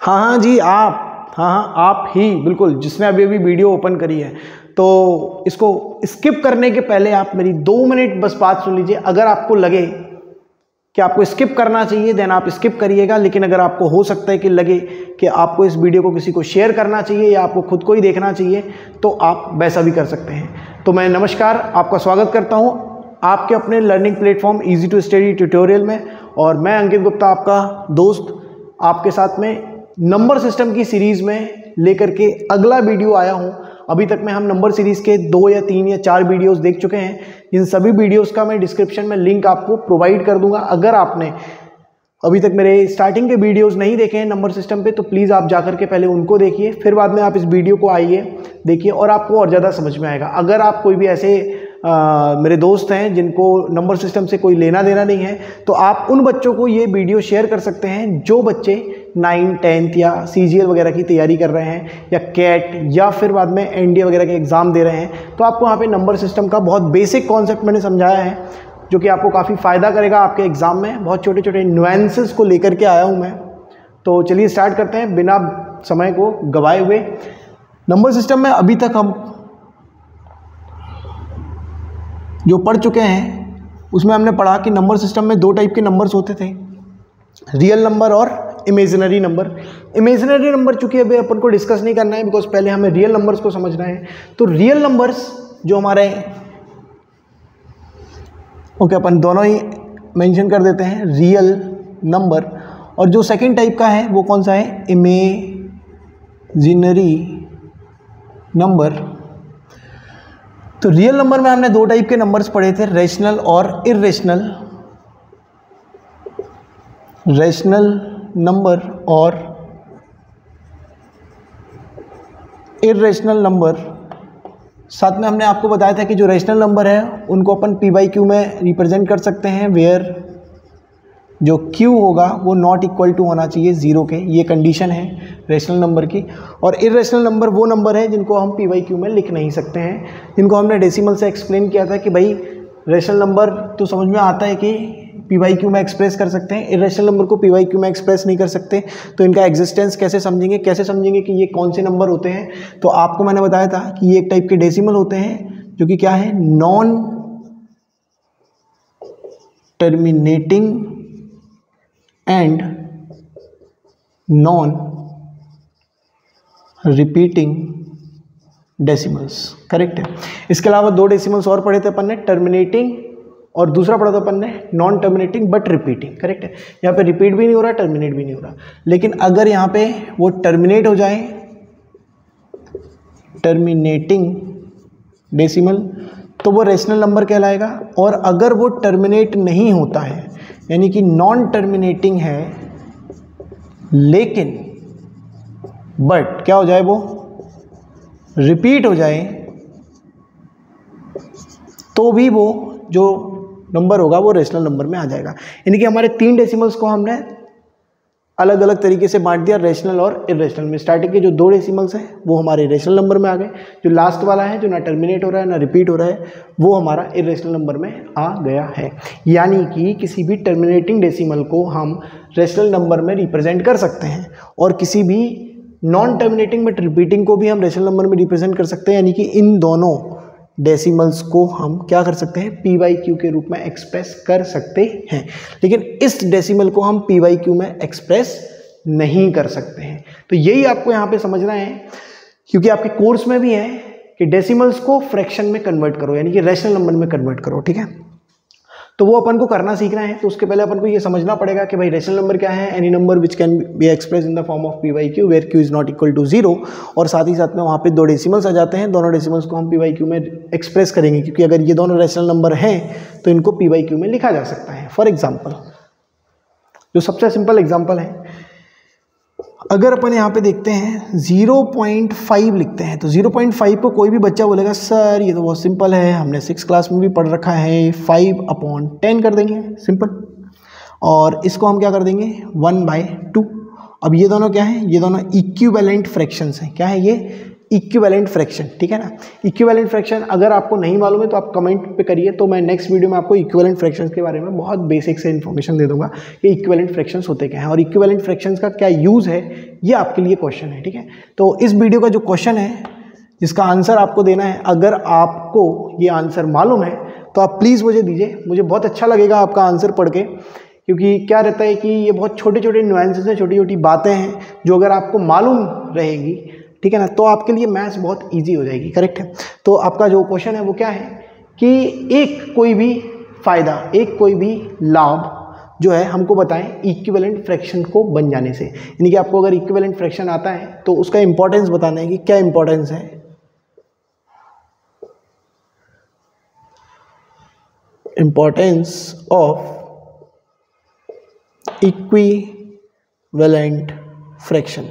हाँ हाँ जी, आप, हाँ हाँ आप ही, बिल्कुल, जिसने अभी अभी वीडियो ओपन करी है। तो इसको स्किप करने के पहले आप मेरी 2 मिनट बस बात सुन लीजिए। अगर आपको लगे कि आपको स्किप करना चाहिए देन आप स्किप करिएगा, लेकिन अगर आपको हो सकता है कि लगे कि आपको इस वीडियो को किसी को शेयर करना चाहिए या आपको खुद को ही देखना चाहिए, तो आप वैसा भी कर सकते हैं। तो मैं नमस्कार, आपका स्वागत करता हूं आपके अपने learning platform easy to study tutorial में। और मैं अंकित गुप्ता, आपका दोस्त, आपके साथ में नंबर सिस्टम की सीरीज़ में लेकर के अगला वीडियो आया हूं। अभी तक में हम नंबर सीरीज़ के 2 या 3 या 4 वीडियोस देख चुके हैं। इन सभी वीडियोस का मैं डिस्क्रिप्शन में लिंक आपको प्रोवाइड कर दूंगा। अगर आपने अभी तक मेरे स्टार्टिंग के वीडियोस नहीं देखे हैं नंबर सिस्टम पे, तो प्लीज़ आप जाकर के पहले उनको देखिए, फिर बाद में आप इस वीडियो को आइए देखिए और आपको और ज़्यादा समझ में आएगा। अगर आप कोई भी ऐसे मेरे दोस्त हैं जिनको नंबर सिस्टम से कोई लेना देना नहीं है, तो आप उन बच्चों को ये वीडियो शेयर कर सकते हैं जो बच्चे 9th 10th या CGL वगैरह की तैयारी कर रहे हैं, या कैट, या फिर बाद में NDA वगैरह के एग्ज़ाम दे रहे हैं। तो आपको यहाँ पे नंबर सिस्टम का बहुत बेसिक कॉन्सेप्ट मैंने समझाया है, जो कि आपको काफ़ी फ़ायदा करेगा आपके एग्ज़ाम में। बहुत छोटे छोटे नुएंसेस को लेकर के आया हूँ मैं। तो चलिए स्टार्ट करते हैं बिना समय को गवाए हुए। नंबर सिस्टम में अभी तक हम जो पढ़ चुके हैं उसमें हमने पढ़ा कि नंबर सिस्टम में 2 टाइप के नंबर्स होते थे, रियल नंबर और इमेजिनरी नंबर। इमेजिनरी नंबर चूंकि अभी अपन को डिस्कस नहीं करना है, बिकॉज पहले हमें रियल नंबर्स को समझना है। तो रियल नंबर्स जो हमारे, ओके, अपन दोनों ही मेंशन कर देते हैं रियल नंबर। और जो सेकंड टाइप का है वो कौन सा है, इमेजिनरी नंबर। तो रियल नंबर में हमने 2 टाइप के नंबर्स पढ़े थे, रेशनल और इर्रेशनल। रेशनल नंबर और इर्रेशनल नंबर। साथ में हमने आपको बताया था कि जो रेशनल नंबर है उनको अपन p/q में रिप्रेजेंट कर सकते हैं, वेयर जो q होगा वो नॉट इक्वल टू होना चाहिए 0 के। ये कंडीशन है रेशनल नंबर की। और इर्रेशनल नंबर वो नंबर है जिनको हम p/q में लिख नहीं सकते हैं, जिनको हमने डेसिमल से एक्सप्लेन किया था कि भाई रेशनल नंबर तो समझ में आता है कि p/q में एक्सप्रेस कर सकते हैं, इर्रेशनल नंबर को p/q में एक्सप्रेस नहीं कर सकते। तो इनका एग्जिस्टेंस कैसे समझेंगे, कैसे समझेंगे कि ये कौन से नंबर होते हैं। तो आपको मैंने बताया था कि ये एक टाइप के डेसिमल होते हैं जो कि क्या है, non terminating and non repeating decimals. Correct है। इसके अलावा 2 डेसिमल्स और पढ़े थे अपन ने, टर्मिनेटिंग और दूसरा पढ़ा था अपन ने non terminating but repeating. Correct है। यहाँ पे रिपीट भी नहीं हो रहा, टर्मिनेट भी नहीं हो रहा, लेकिन अगर यहाँ पे वो टर्मिनेट हो जाए, टर्मिनेटिंग डेसिमल, तो वो रेशनल नंबर कहलाएगा। और अगर वो टर्मिनेट नहीं होता है, यानी कि नॉन टर्मिनेटिंग है, लेकिन बट क्या हो जाए, वो रिपीट हो जाए, तो भी वो जो नंबर होगा वो रेशनल नंबर में आ जाएगा। यानी कि हमारे 3 डेसिमल्स को हमने अलग अलग तरीके से बांट दिया, रेशनल और इर्रेशनल में। स्टार्टिंग के जो 2 डेसिमल्स हैं वो हमारे रेशनल नंबर में आ गए, जो लास्ट वाला है जो ना टर्मिनेट हो रहा है ना रिपीट हो रहा है, वो हमारा इर्रेशनल नंबर में आ गया है। यानी कि किसी भी टर्मिनेटिंग डेसिमल को हम रेशनल नंबर में रिप्रेजेंट कर सकते हैं, और किसी भी नॉन टर्मिनेटिंग बट रिपीटिंग को भी हम रेशनल नंबर में रिप्रेजेंट कर सकते हैं। यानी कि इन दोनों डेसिमल्स को हम क्या कर सकते हैं, p/q के रूप में एक्सप्रेस कर सकते हैं। लेकिन इस डेसिमल को हम p/q में एक्सप्रेस नहीं कर सकते हैं। तो यही आपको यहाँ पे समझना है, क्योंकि आपके कोर्स में भी है कि डेसिमल्स को फ्रैक्शन में कन्वर्ट करो, यानी कि रेशनल नंबर में कन्वर्ट करो। ठीक है, तो वो अपन को करना सीखना है। तो उसके पहले अपन को ये समझना पड़ेगा कि भाई रेशनल नंबर क्या है, any number which can be express in the form of p/q where q is not equal to 0। और साथ ही साथ में वहाँ पे 2 डेसिमल्स आ जाते हैं, दोनों डेसिमल्स को हम p/q में एक्सप्रेस करेंगे, क्योंकि अगर ये दोनों रेशनल नंबर हैं तो इनको p/q में लिखा जा सकता है। फॉर एग्जाम्पल, जो सबसे सिंपल एग्जाम्पल है, अगर अपन यहाँ पे देखते हैं 0.5 लिखते हैं, तो 0.5 को कोई भी बच्चा बोलेगा सर ये तो बहुत सिंपल है, हमने 6th क्लास में भी पढ़ रखा है, 5/10 कर देंगे, सिंपल। और इसको हम क्या कर देंगे, 1/2। अब ये दोनों क्या है, ये दोनों इक्विवेलेंट फ्रैक्शंस हैं। क्या है ये, इक्विवेलेंट फ्रैक्शन, ठीक है ना। इक्विवेलेंट फ्रैक्शन अगर आपको नहीं मालूम है तो आप कमेंट पे करिए, तो मैं नेक्स्ट वीडियो में आपको इक्विवेलेंट फ्रैक्शंस के बारे में बहुत बेसिक से इन्फॉर्मेशन दे दूंगा कि इक्विवेलेंट फ्रैक्शंस होते क्या हैं और इक्विवेलेंट फ्रैक्शंस का क्या यूज़ है, ये आपके लिए क्वेश्चन है, ठीक है। तो इस वीडियो का जो क्वेश्चन है जिसका आंसर आपको देना है, अगर आपको ये आंसर मालूम है तो आप प्लीज़ मुझे दीजिए, मुझे बहुत अच्छा लगेगा आपका आंसर पढ़ के, क्योंकि क्या रहता है कि ये बहुत छोटे छोटे नुएंसेस हैं, छोटी छोटी बातें हैं जो अगर आपको मालूम रहेगी, ठीक है ना, तो आपके लिए मैथ्स बहुत इजी हो जाएगी, करेक्ट है। तो आपका जो क्वेश्चन है वो क्या है कि एक कोई भी फ़ायदा, एक कोई भी लाभ जो है हमको बताएं इक्विवेलेंट फ्रैक्शन को बन जाने से, यानी कि आपको अगर इक्विवेलेंट फ्रैक्शन आता है तो उसका इंपॉर्टेंस बताना है कि क्या इंपॉर्टेंस है। Importance of equivalent fraction.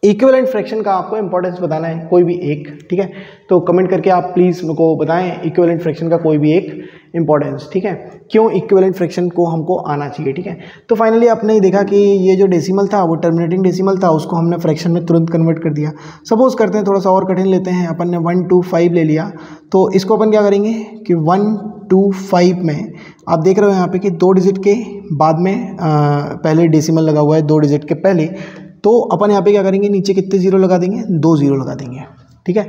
Equivalent fraction का आपको इंपॉर्टेंस बताना है, कोई भी एक, ठीक है। तो कमेंट करके आप प्लीज़ मेरे को बताएं इक्विवेलेंट फ्रैक्शन का कोई भी एक इंपॉर्टेंस, ठीक है, क्यों इक्विवेलेंट फ्रैक्शन को हमको आना चाहिए, ठीक है। तो फाइनली आपने देखा कि ये जो डेसिमल था वो टर्मिनेटिंग डेसिमल था, उसको हमने फ्रैक्शन में तुरंत कन्वर्ट कर दिया। सपोज करते हैं थोड़ा सा और कठिन लेते हैं, अपन ने 125 ले लिया, तो इसको अपन क्या करेंगे कि 125 में आप देख रहे हो यहाँ पे कि 2 डिजिट के बाद में पहले डेसिमल लगा हुआ है, 2 डिजिट के पहले, तो अपन यहाँ पे क्या करेंगे, नीचे कितने जीरो लगा देंगे, 2 जीरो लगा देंगे, ठीक है।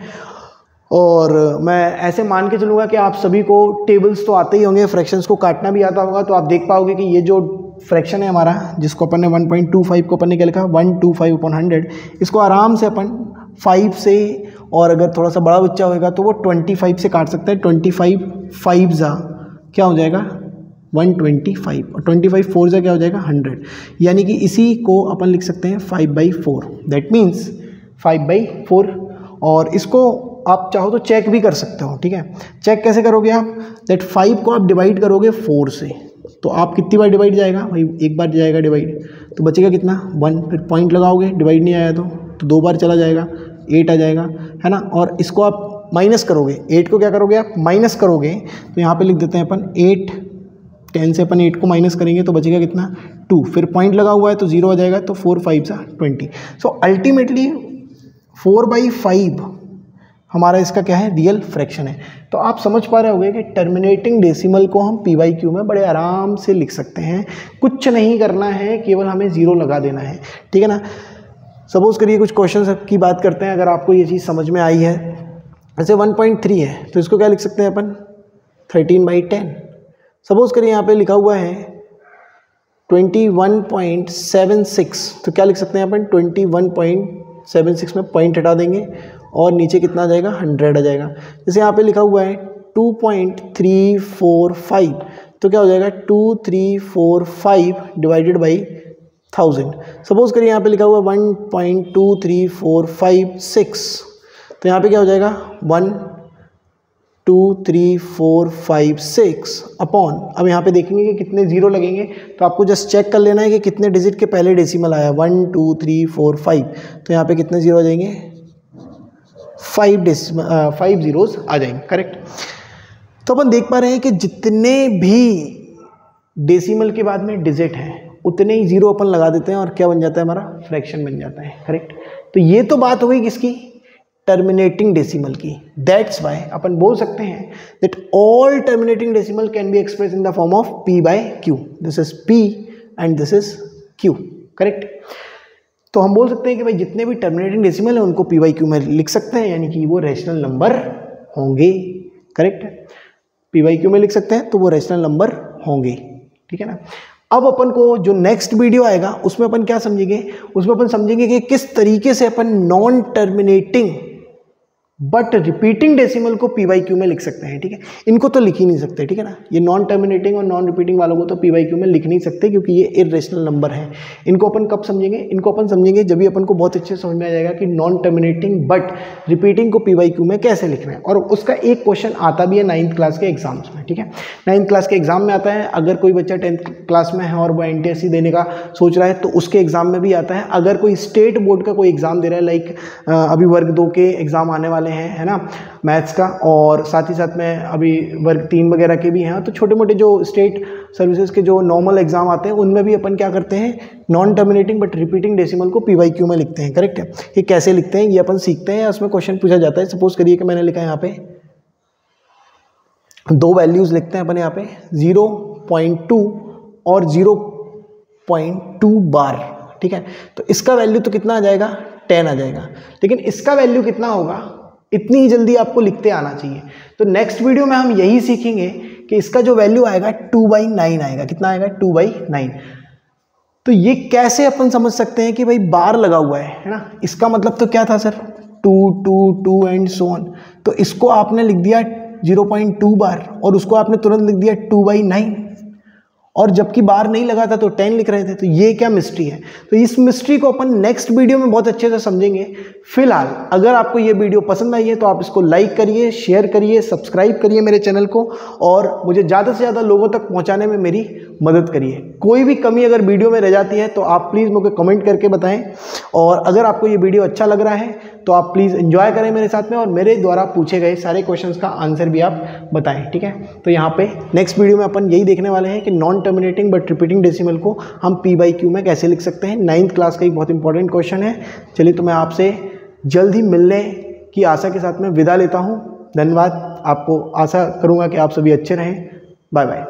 और मैं ऐसे मान के चलूँगा कि आप सभी को टेबल्स तो आते ही होंगे, फ्रैक्शंस को काटना भी आता होगा, तो आप देख पाओगे कि ये जो फ्रैक्शन है हमारा, जिसको अपन ने 1.25 को अपन ने क्या लिखा 125/100, इसको आराम से अपन 5 से, और अगर थोड़ा सा बड़ा बच्चा होगा तो वो 25 से काट सकता है। 25 5 जा क्या हो जाएगा 125, और 25 4 जा क्या हो जाएगा 100, यानी कि इसी को अपन लिख सकते हैं 5/4, दैट मीन्स 5/4। और इसको आप चाहो तो चेक भी कर सकते हो, ठीक है। चेक कैसे करोगे आप, दैट 5 को आप डिवाइड करोगे 4 से, तो आप कितनी बार डिवाइड जाएगा भाई, एक बार जाएगा डिवाइड, तो बचेगा कितना 1, फिर पॉइंट लगाओगे, डिवाइड नहीं आया तो 2 बार चला जाएगा, 8 आ जाएगा, है ना। और इसको आप माइनस करोगे, 8 को क्या करोगे आप माइनस करोगे, तो यहाँ पे लिख देते हैं अपन 8, 10 से अपन 8 को माइनस करेंगे तो बचेगा कितना 2, फिर पॉइंट लगा हुआ है तो 0 आ जाएगा, तो 4 5 20। सो अल्टीमेटली 4/5 हमारा इसका क्या है, रियल फ्रैक्शन है। तो आप समझ पा रहे होंगे कि टर्मिनेटिंग डेसिमल को हम PYQ में बड़े आराम से लिख सकते हैं, कुछ नहीं करना है, केवल हमें 0 लगा देना है, ठीक है ना। सपोज करिए कुछ क्वेश्चन की बात करते हैं, अगर आपको ये चीज़ समझ में आई है, जैसे 1.3 है तो इसको क्या लिख सकते हैं अपन 13/10। सपोज करिए यहाँ पे लिखा हुआ है 21.76, तो क्या लिख सकते हैं अपन 21.76 में पॉइंट हटा देंगे और नीचे कितना आ जाएगा 100 आ जाएगा। जैसे यहाँ पे लिखा हुआ है 2.345, तो क्या हो जाएगा 2345 डिवाइडेड बाई 1000। सपोज करिए यहाँ पे लिखा हुआ 1.23456, तो यहाँ पे क्या हो जाएगा 1.23456 अपॉन, अब यहाँ पे देखेंगे कि कितने जीरो लगेंगे, तो आपको जस्ट चेक कर लेना है कि कितने डिजिट के पहले डेसिमल आया 1 2 3 4 5, तो यहाँ पे कितने जीरो आ जाएंगे 5 जीरोस आ जाएंगे, करेक्ट। तो अपन देख पा रहे हैं कि जितने भी डेसिमल के बाद में डिजिट हैं उतने ही जीरो अपन लगा देते हैं और क्या बन जाता है हमारा फ्रैक्शन बन जाता है, करेक्ट। तो ये तो बात हो गई किसकी, टर्मिनेटिंग डेसिमल की। दैट्स वाई अपन बोल सकते हैं that all terminating decimal can be express in the form of P/Q, this is P and this is Q, correct. तो हम बोल सकते हैं कि भाई जितने भी टर्मिनेटिंग डेसिमल है उनको P/Q में लिख सकते हैं, यानी कि वो रैशनल नंबर होंगे, करेक्ट। P/Q में लिख सकते हैं तो वो रैशनल नंबर होंगे, ठीक है ना। अब अपन को जो नेक्स्ट वीडियो आएगा उसमें अपन क्या समझेंगे, उसमें अपन समझेंगे कि किस तरीके से अपन non terminating but repeating decimal को P/Q में लिख सकते हैं, ठीक है। इनको तो लिख ही नहीं सकते, ठीक है ना। ये नॉन टर्मिनेटिंग और नॉन रिपीटिंग वालों को तो P/Q में लिख नहीं सकते क्योंकि ये इर्रेशनल नंबर है। इनको अपन कब समझेंगे, इनको अपन समझेंगे जब भी अपन को बहुत अच्छे समझ में आ जाएगा कि नॉन टर्मिनेटिंग बट रिपीटिंग को P/Q में कैसे लिखना है। और उसका एक क्वेश्चन आता भी है 9th क्लास के एग्जाम्स में, ठीक है। 9th क्लास के एग्जाम में आता है, अगर कोई बच्चा 10th क्लास में है और वो NTSC देने का सोच रहा है तो उसके एग्जाम में भी आता है। अगर कोई स्टेट बोर्ड का कोई एग्जाम दे रहा है, लाइक अभी वर्ग 2 के एग्जाम आने वाले हैं, है ना, मैथ्स का, और साथ ही साथ में अभी वर्ग 3 वगैरह के भी हैं। तो छोटे मोटे जो स्टेट सर्विसेज के जो नॉर्मल एग्जाम आते हैं उनमें भी अपन क्या करते हैं, non terminating but repeating decimal को PYQ में लिखते हैं, करेक्ट है। ये कैसे लिखते हैं ये अपन सीखते हैं, या उसमें क्वेश्चन पूछा जाता है। सपोज करिए कि मैंने लिखा है यहाँ पे 2 वैल्यूज लिखते हैं अपन यहाँ पे 0.2 और 0.2 बार, ठीक है। तो इसका वैल्यू तो कितना आ जाएगा, 10 आ जाएगा, लेकिन इसका वैल्यू कितना होगा, इतनी ही जल्दी आपको लिखते आना चाहिए। तो नेक्स्ट वीडियो में हम यही सीखेंगे कि इसका जो वैल्यू आएगा 2/9 आएगा। कितना आएगा, 2/9। तो ये कैसे अपन समझ सकते हैं कि भाई बार लगा हुआ है ना, इसका मतलब तो क्या था सर, 2 2 2 एंड सो ऑन। तो इसको आपने लिख दिया 0.2 बार और उसको आपने तुरंत लिख दिया 2/9, और जबकि बार नहीं लगा था तो 10 लिख रहे थे। तो ये क्या मिस्ट्री है, तो इस मिस्ट्री को अपन नेक्स्ट वीडियो में बहुत अच्छे से समझेंगे। फिलहाल अगर आपको ये वीडियो पसंद आई है तो आप इसको लाइक करिए, शेयर करिए, सब्सक्राइब करिए मेरे चैनल को, और मुझे ज़्यादा से ज़्यादा लोगों तक पहुँचाने में मेरी मदद करिए। कोई भी कमी अगर वीडियो में रह जाती है तो आप प्लीज़ मुझे कमेंट करके बताएं, और अगर आपको ये वीडियो अच्छा लग रहा है तो आप प्लीज़ एंजॉय करें मेरे साथ में, और मेरे द्वारा पूछे गए सारे क्वेश्चंस का आंसर भी आप बताएं, ठीक है। तो यहाँ पे नेक्स्ट वीडियो में अपन यही देखने वाले हैं कि non terminating but repeating decimal को हम PYQ में कैसे लिख सकते हैं। 9th क्लास का एक बहुत इंपॉर्टेंट क्वेश्चन है। चलिए, तो मैं आपसे जल्द ही मिलने की आशा के साथ में विदा लेता हूँ। धन्यवाद। आपको आशा करूँगा कि आप सभी अच्छे रहें। Bye bye.